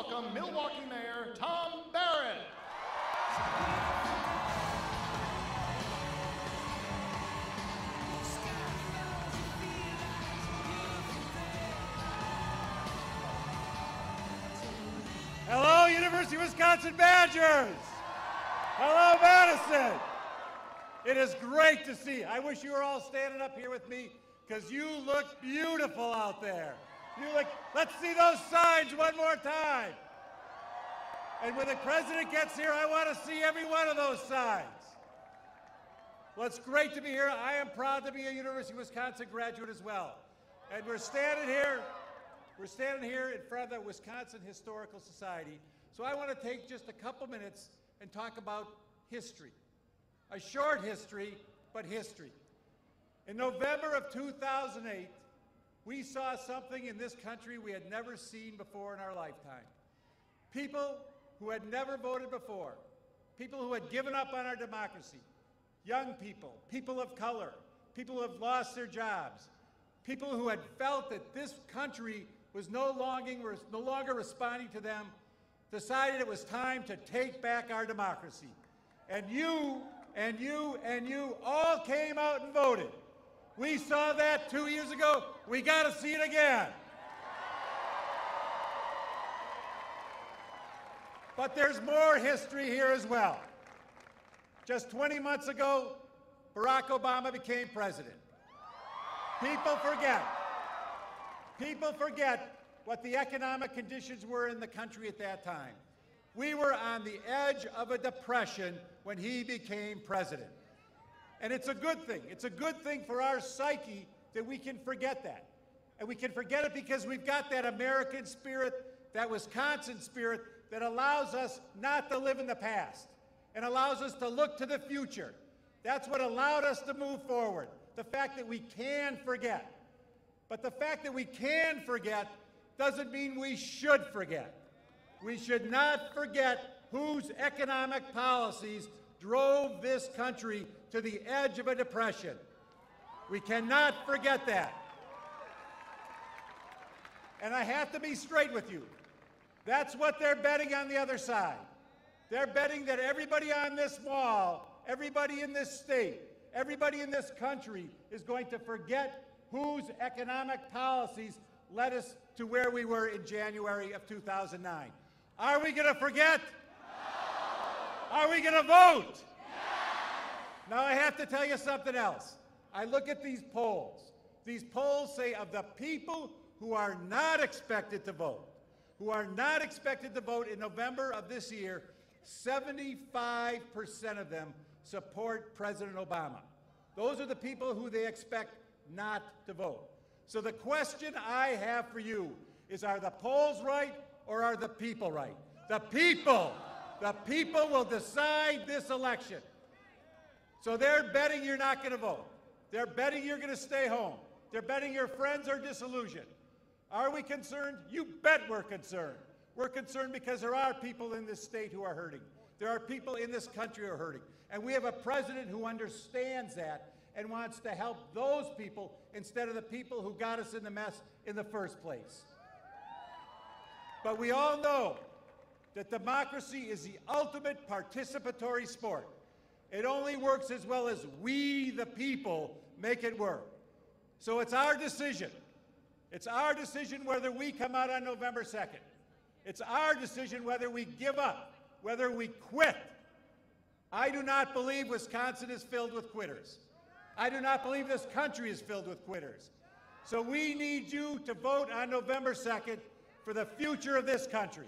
welcome Milwaukee Mayor Tom Barrett. Hello, University of Wisconsin Badgers! Hello, Madison! It is great to see you. I wish you were all standing up here with me because you look beautiful out there. Let's see those signs one more time. And when the president gets here, I want to see every one of those signs. Well, it's great to be here. I am proud to be a University of Wisconsin graduate as well. And we're standing here in front of the Wisconsin Historical Society. So I want to take just a couple minutes and talk about history. A short history, but history. In November of 2008, we saw something in this country we had never seen before in our lifetime. People who had never voted before, people who had given up on our democracy, young people, people of color, people who have lost their jobs, people who had felt that this country was no longer responding to them, decided it was time to take back our democracy. And you all came out and voted. We saw that 2 years ago. We got to see it again. But there's more history here as well. Just 20 months ago, Barack Obama became president. People forget what the economic conditions were in the country at that time. We were on the edge of a depression when he became president. And it's a good thing. It's a good thing for our psyche that we can forget that. And we can forget it because we've got that American spirit, that Wisconsin spirit, that allows us not to live in the past and allows us to look to the future. That's what allowed us to move forward, the fact that we can forget. But the fact that we can forget doesn't mean we should forget. We should not forget whose economic policies drove this country to the edge of a depression. We cannot forget that. And I have to be straight with you. That's what they're betting on the other side. They're betting that everybody on this wall, everybody in this state, everybody in this country is going to forget whose economic policies led us to where we were in January of 2009. Are we going to forget? No. Are we going to vote? Yes. Now I have to tell you something else. I look at these polls. These polls say of the people who are not expected to vote, in November of this year, 75% of them support President Obama. Those are the people who they expect not to vote. So the question I have for you is, are the polls right or are the people right? The people will decide this election. So they're betting you're not going to vote. They're betting you're going to stay home. They're betting your friends are disillusioned. Are we concerned? You bet we're concerned. We're concerned because there are people in this state who are hurting. There are people in this country who are hurting. And we have a president who understands that and wants to help those people instead of the people who got us in the mess in the first place. But we all know that democracy is the ultimate participatory sport. It only works as well as we, the people, make it work. So it's our decision. It's our decision whether we come out on November 2nd. It's our decision whether we give up, whether we quit. I do not believe Wisconsin is filled with quitters. I do not believe this country is filled with quitters. So we need you to vote on November 2nd for the future of this country.